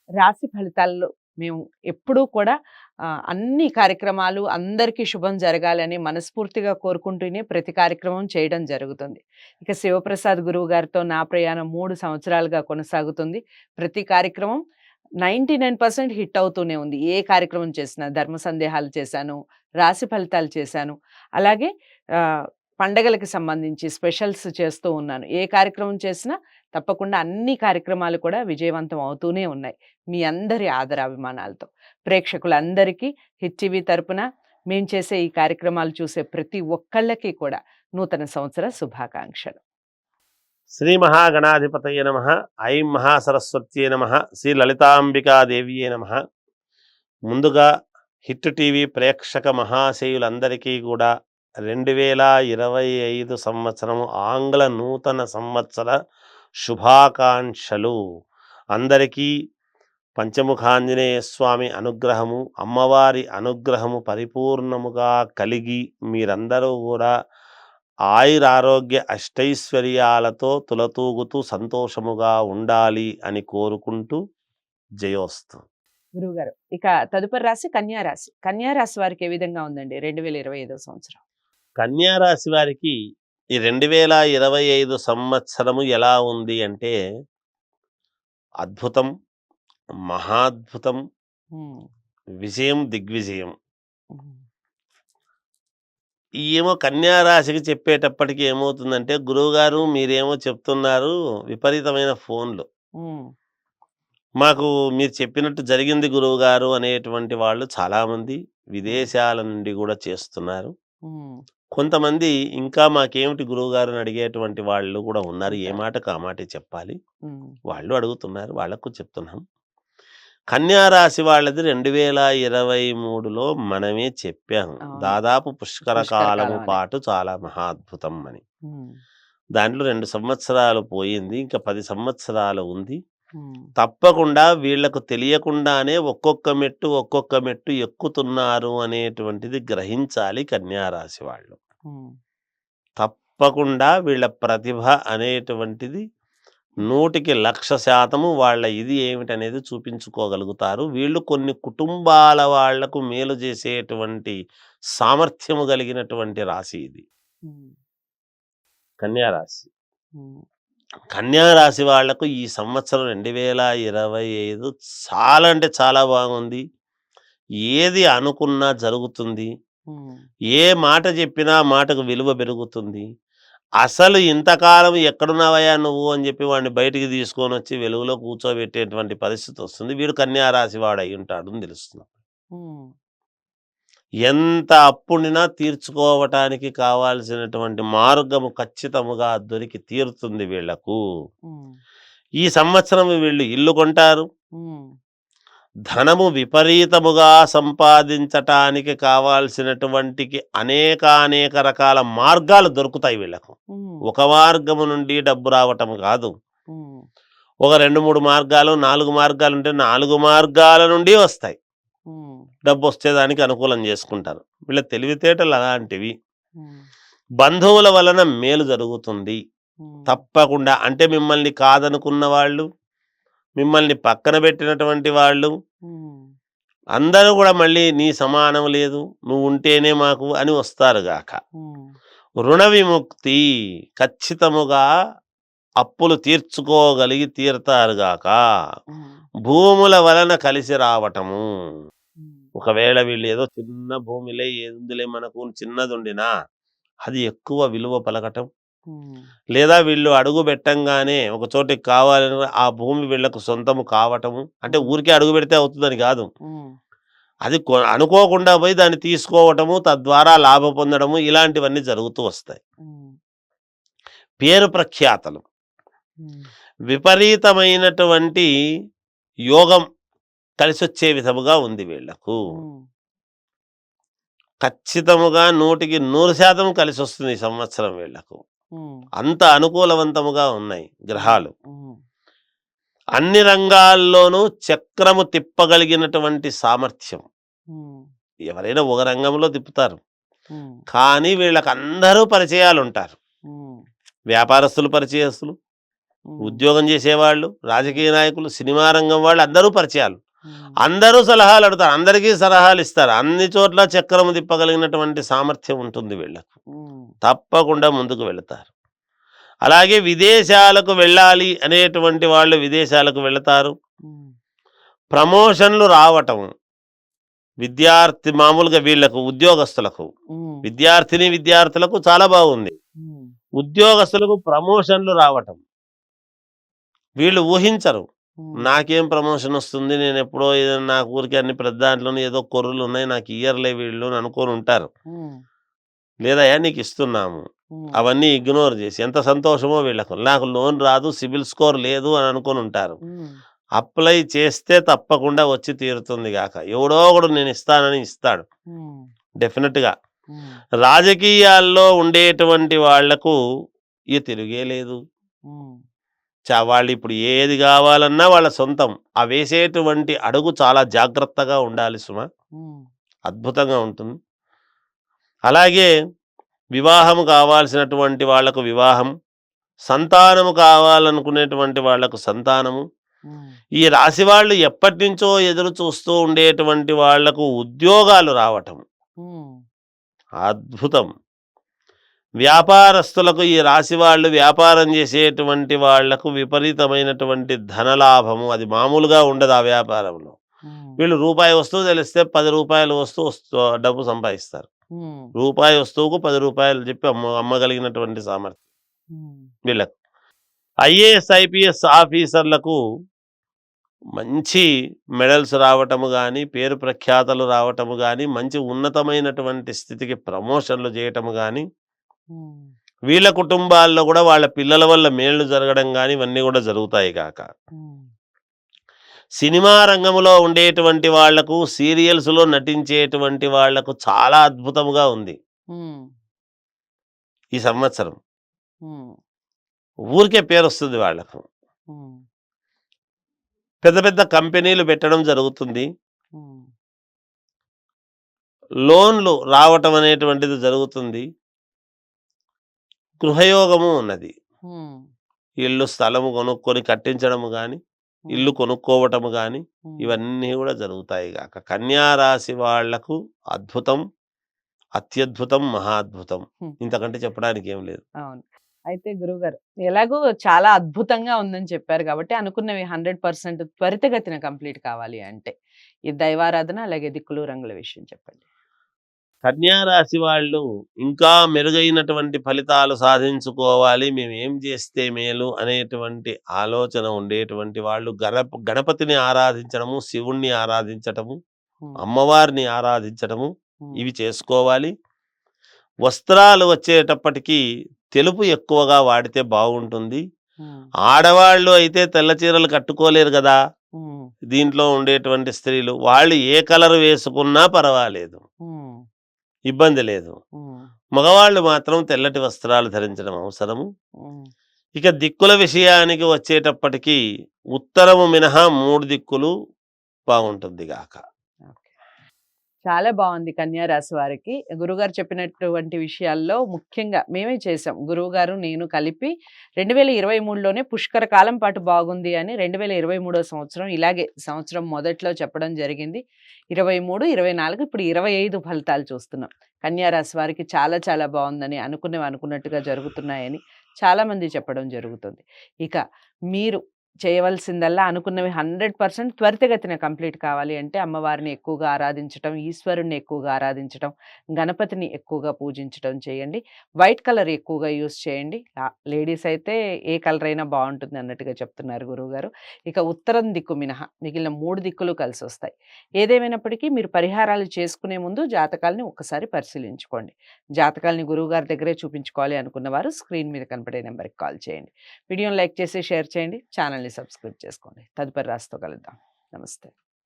రాశి ఫలితాల్లో మేము ఎప్పుడూ కూడా అన్ని కార్యక్రమాలు అందరికీ శుభం జరగాలని మనస్ఫూర్తిగా కోరుకుంటూనే ప్రతి కార్యక్రమం చేయడం జరుగుతుంది. ఇక శివప్రసాద్ గురువు గారితో నా ప్రయాణం 3 సంవత్సరాలుగా కొనసాగుతుంది. ప్రతి కార్యక్రమం 99% హిట్ అవుతూనే ఉంది. ఏ కార్యక్రమం చేసినా ధర్మ సందేహాలు చేశాను, రాశి ఫలితాలు చేశాను. అలాగే పండగలకి సంబంధించి స్పెషల్స్ చేస్తూ ఉన్నాను. ఏ కార్యక్రమం చేసినా తప్పకుండా అన్ని కార్యక్రమాలు కూడా విజయవంతం అవుతూనే ఉన్నాయి. మీ అందరి ఆదరాభిమానాలతో. ప్రేక్షకులందరికీ హిట్ టీవీ తరపున మేము చేసే ఈ కార్యక్రమాలు చూసే ప్రతి ఒక్కళ్ళకి కూడా నూతన సంవత్సర శుభాకాంక్షలు. శ్రీ మహాగణాధిపతయ నమః. ఐం మహాసరస్వత్యే నమః. శ్రీ లలితాంబికాదేవియే నమః. ముందుగా హిట్ టీవీ ప్రేక్షక మహాశయులందరికీ కూడా 2025 సంవత్సరము ఆంగ్ల నూతన సంవత్సర శుభాకాంక్షలు. అందరికీ పంచముఖాంజనేయ స్వామి అనుగ్రహము, అమ్మవారి అనుగ్రహము పరిపూర్ణముగా కలిగి మీరందరూ కూడా ఆయురారోగ్య అష్టైశ్వర్యాలతో తులతూగుతూ సంతోషముగా ఉండాలి అని కోరుకుంటూ జయోస్తు. గురువుగారు, ఇక తదుపరి రాశి కన్యా రాశి. కన్యా రాశి వారికి ఏ విధంగా ఉందండి 2025 సంవత్సరం? కన్యా రాశి వారికి ఈ 2025 సంవత్సరము ఎలా ఉంది అంటే అద్భుతం, మహాద్భుతం, విజయం, దిగ్విజయం. ఏమో కన్యా రాశికి చెప్పేటప్పటికి ఏమవుతుందంటే, గురువుగారు మీరేమో చెప్తున్నారు విపరీతమైన ఫోన్లు, మాకు మీరు చెప్పినట్టు జరిగింది గురువుగారు అనేటువంటి వాళ్ళు చాలామంది విదేశాల నుండి కూడా చేస్తున్నారు. కొంతమంది ఇంకా మాకేమిటి గురువుగారు అని అడిగేటువంటి వాళ్ళు కూడా ఉన్నారు. ఏ మాటకు ఆ మాటే చెప్పాలి. వాళ్ళు అడుగుతున్నారు, వాళ్లకు చెప్తున్నాం. కన్యా రాశి వాళ్ళది 2023లో మనమే చెప్పాము, దాదాపు పుష్కర కాలము పాటు చాలా మహాద్భుతం అని. దాంట్లో 2 సంవత్సరాలు పోయింది, ఇంకా 10 సంవత్సరాలు ఉంది. తప్పకుండా వీళ్లకు తెలియకుండానే ఒక్కొక్క మెట్టు ఎక్కుతున్నారు అనేటువంటిది గ్రహించాలి కన్యా రాశి వాళ్ళు. తప్పకుండా వీళ్ళ ప్రతిభ అనేటువంటిది 100% వాళ్ళ ఇది ఏమిటనేది చూపించుకోగలుగుతారు. వీళ్ళు కొన్ని కుటుంబాల వాళ్లకు మేలు చేసేటువంటి సామర్థ్యము కలిగినటువంటి రాశి ఇది కన్యా రాశి. కన్యా రాశి వాళ్లకు ఈ సంవత్సరం 2025 చాలా అంటే చాలా బాగుంది. ఏది అనుకున్నా జరుగుతుంది. ఏ మాట చెప్పినా మాటకు విలువ పెరుగుతుంది. అసలు ఇంతకాలం ఎక్కడున్నావయ్యా నువ్వు అని చెప్పి వాడిని బయటికి తీసుకొని వచ్చి వెలుగులో కూర్చోబెట్టేటువంటి పరిస్థితి వస్తుంది. వీడు కన్యా రాశి వాడు అయి ఉంటాడు అని తెలుస్తుంది. ఎంత అప్పుడినా తీర్చుకోవటానికి కావాల్సినటువంటి మార్గము ఖచ్చితముగా దొరికి తీరుతుంది వీళ్లకు. ఈ సంవత్సరం వీళ్ళు ఇల్లు కొంటారు. ధనము విపరీతముగా సంపాదించటానికి కావాల్సినటువంటి అనేక రకాల మార్గాలు దొరుకుతాయి వీళ్ళకు. ఒక మార్గము నుండి డబ్బు రావటం కాదు, ఒక 2-3 మార్గాలు 4 మార్గాలు ఉంటే 4 మార్గాల నుండి వస్తాయి. డబ్బు వచ్చేదానికి అనుకూలం చేసుకుంటారు. వీళ్ళ తెలివితేటలు అలాంటివి. బంధువుల వలన మేలు జరుగుతుంది తప్పకుండా. అంటే మిమ్మల్ని కాదనుకున్న వాళ్ళు, మిమ్మల్ని పక్కన పెట్టినటువంటి వాళ్ళు అందరూ కూడా మళ్ళీ నీ సమానం లేదు, నువ్వు ఉంటేనే మాకు అని వస్తారు గాక. రుణ విముక్తి, ఖచ్చితముగా అప్పులు తీర్చుకోగలిగి తీరుతారు గాక. భూముల వలన కలిసి రావటము. ఒకవేళ వీళ్ళు ఏదో చిన్న భూమిలే ఎందులే మనకు చిన్నది ఉండినా అది ఎక్కువ విలువ పలకటం, లేదా వీళ్ళు అడుగు పెట్టంగానే ఒక చోటికి కావాలని ఆ భూమి వీళ్లకు సొంతము కావటము. అంటే ఊరికే అడుగు పెడితే అవుతుందని కాదు, అది అనుకోకుండా పోయి దాన్ని తీసుకోవటము, తద్వారా లాభ పొందడము, ఇలాంటివన్నీ జరుగుతూ వస్తాయి. పేరు ప్రఖ్యాతలు, విపరీతమైనటువంటి యోగం కలిసొచ్చే విధముగా ఉంది వీళ్లకు. ఖచ్చితముగా 100% కలిసి వస్తుంది ఈ సంవత్సరం వీళ్లకు. అంత అనుకూలవంతముగా ఉన్నాయి గ్రహాలు. అన్ని రంగాల్లోనూ చక్రము తిప్పగలిగినటువంటి సామర్థ్యం. ఎవరైనా ఒక రంగంలో తిప్పుతారు, కానీ వీళ్ళకి అందరూ పరిచయాలు ఉంటారు. వ్యాపారస్తులు పరిచయస్తులు, ఉద్యోగం చేసేవాళ్ళు, రాజకీయ నాయకులు, సినిమా రంగం వాళ్ళు అందరూ పరిచయాలు. అందరూ సలహాలు అడుగుతారు, అందరికీ సలహాలు ఇస్తారు. అన్ని చోట్ల చక్రము తిప్పగలిగినటువంటి సామర్థ్యం ఉంటుంది వీళ్ళకు. తప్పకుండా ముందుకు వెళతారు. అలాగే విదేశాలకు వెళ్ళాలి అనేటువంటి వాళ్ళు విదేశాలకు వెళతారు. ప్రమోషన్లు రావటం విద్యార్థి మామూలుగా వీళ్ళకు ఉద్యోగస్తులకు, విద్యార్థులకు చాలా బాగుంది. ఉద్యోగస్తులకు ప్రమోషన్లు రావటం వీళ్ళు ఊహించరు. నాకేం ప్రమోషన్ వస్తుంది, నేను ఎప్పుడో ఏదైనా నాకు ఊరికి అన్ని పెద్ద దాంట్లోనే ఏదో కొర్రులు ఉన్నాయి, నాకు ఇయ్యర్లే వీళ్ళు అని అనుకొని ఉంటారు. లేదా నీకు ఇస్తున్నాము, అవన్నీ ఇగ్నోర్ చేసి ఎంత సంతోషమో వీళ్ళకు. నాకు లోన్ రాదు, సిబిల్ స్కోర్ లేదు అని అనుకొని ఉంటారు. అప్లై చేస్తే తప్పకుండా వచ్చి తీరుతుంది గాక. ఎవడో ఒకడు నేను ఇస్తానని ఇస్తాడు డెఫినెట్గా. రాజకీయాల్లో ఉండేటువంటి వాళ్లకు ఇక తిరిగే లేదు. వాళ్ళు ఇప్పుడు ఏది కావాలన్నా వాళ్ళ సొంతం. ఆ వేసేటువంటి అడుగు చాలా జాగ్రత్తగా ఉండాలి సుమ, అద్భుతంగా ఉంటుంది. అలాగే వివాహము కావాల్సినటువంటి వాళ్లకు వివాహం, సంతానము కావాలనుకునేటువంటి వాళ్లకు సంతానము. ఈ రాశి వాళ్ళు ఎప్పటి నుంచో ఎదురు చూస్తూ ఉండేటువంటి వాళ్లకు ఉద్యోగాలు రావటం అద్భుతం. వ్యాపారస్తులకు, ఈ రాశి వాళ్ళు వ్యాపారం చేసేటువంటి వాళ్లకు విపరీతమైనటువంటి ధనలాభము. అది మామూలుగా ఉండదు ఆ వ్యాపారంలో. వీళ్ళు రూపాయి వస్తువు తెలిస్తే 10 రూపాయల వస్తువు డబ్బు సంపాదిస్తారు. రూపాయి వస్తువుకు 10 రూపాయలు చెప్పి అమ్మగలిగినటువంటి సామర్థ్యం వీళ్ళకు. ఐఏఎస్ ఐపీఎస్ ఆఫీసర్లకు మంచి మెడల్స్ రావటము కానీ, పేరు ప్రఖ్యాతలు రావటము కానీ, మంచి ఉన్నతమైనటువంటి స్థితికి ప్రమోషన్లు చేయటము కానీ, వీళ్ళ కుటుంబాల్లో కూడా వాళ్ళ పిల్లల వల్ల మేళ్లు జరగడం కానీ ఇవన్నీ కూడా జరుగుతాయి కాక. సినిమా రంగంలో ఉండేటువంటి వాళ్లకు, సీరియల్స్లో నటించేటువంటి వాళ్లకు చాలా అద్భుతంగా ఉంది ఈ సంవత్సరం. ఊరికే పేరు వస్తుంది వాళ్లకు. పెద్ద పెద్ద కంపెనీలు పెట్టడం జరుగుతుంది. లోన్లు రావటం అనేటువంటిది జరుగుతుంది. గృహయోగము ఉన్నది. ఇల్లు స్థలము కొనుక్కొని కట్టించడము కానీ, ఇల్లు కొనుక్కోవటము కానీ ఇవన్నీ కూడా జరుగుతాయి కాక. కన్యా రాశి వాళ్లకు అద్భుతం, అత్యద్భుతం, మహాద్భుతం. ఇంతకంటే చెప్పడానికి ఏం లేదు. అయితే గురువుగారు ఎలాగో చాలా అద్భుతంగా ఉందని చెప్పారు కాబట్టి అనుకున్నవి 100% త్వరితగతిన కంప్లీట్ కావాలి అంటే ఈ దైవారాధన అలాగే దిక్కులు రంగుల విషయం చెప్పండి. కన్యా రాశి వాళ్ళు ఇంకా మెరుగైనటువంటి ఫలితాలు సాధించుకోవాలి, మేము ఏం చేస్తే మేలు అనేటువంటి ఆలోచన ఉండేటువంటి వాళ్ళు గణపతిని ఆరాధించడము, శివుణ్ణి ఆరాధించటము, అమ్మవారిని ఆరాధించడము ఇవి చేసుకోవాలి. వస్త్రాలు వచ్చేటప్పటికీ తెలుపు ఎక్కువగా వాడితే బాగుంటుంది. ఆడవాళ్ళు అయితే తెల్ల చీరలు కట్టుకోలేరు కదా, దీంట్లో ఉండేటువంటి స్త్రీలు వాళ్ళు ఏ కలర్ వేసుకున్నా పర్వాలేదు, ఇబ్బంది లేదు. మగవాళ్ళు మాత్రం తెల్లటి వస్త్రాలు ధరించడం అవసరము. ఇక దిక్కుల విషయానికి వచ్చేటప్పటికి ఉత్తరము మినహా 3 దిక్కులు బాగుంటుంది గాక. చాలా బాగుంది కన్యా రాశి వారికి. గురుగారు చెప్పినటువంటి విషయాల్లో ముఖ్యంగా మేమే చేసాం, గురువుగారు నేను కలిపి 2023లోనే పుష్కర కాలం పాటు బాగుంది అని 2023వ సంవత్సరం ఇలాగే సంవత్సరం మొదట్లో చెప్పడం జరిగింది. 23, 24 ఇప్పుడు 25 ఫలితాలు చూస్తున్నాం. కన్యా రాశి వారికి చాలా చాలా బాగుందని, అనుకున్నవి అనుకున్నట్టుగా జరుగుతున్నాయని చాలామంది చెప్పడం జరుగుతుంది. ఇక మీరు చేయవలసిందల్లా అనుకున్నవి 100% త్వరితగతిన కంప్లీట్ కావాలి అంటే అమ్మవారిని ఎక్కువగా ఆరాధించటం, ఈశ్వరుణ్ణి ఎక్కువగా ఆరాధించటం, గణపతిని ఎక్కువగా పూజించటం చేయండి. వైట్ కలర్ ఎక్కువగా యూస్ చేయండి. లేడీస్ అయితే ఏ కలర్ అయినా బాగుంటుంది అన్నట్టుగా చెప్తున్నారు గురువుగారు. ఇక ఉత్తరం దిక్కు మినహా మిగిలిన 3 దిక్కులు కలిసి వస్తాయి. ఏదేమైనప్పటికీ మీరు పరిహారాలు చేసుకునే ముందు జాతకాలని ఒక్కసారి పరిశీలించుకోండి. జాతకాలని గురువుగారి దగ్గరే చూపించుకోవాలి అనుకున్న వారు స్క్రీన్ మీద కనపడే నెంబర్కి కాల్ చేయండి. వీడియోని లైక్ చేసి షేర్ చేయండి, ఛానల్ని సబ్స్క్రైబ్ చేసుకోండి. తదుపరి రాశితో కలుద్దాం. నమస్తే.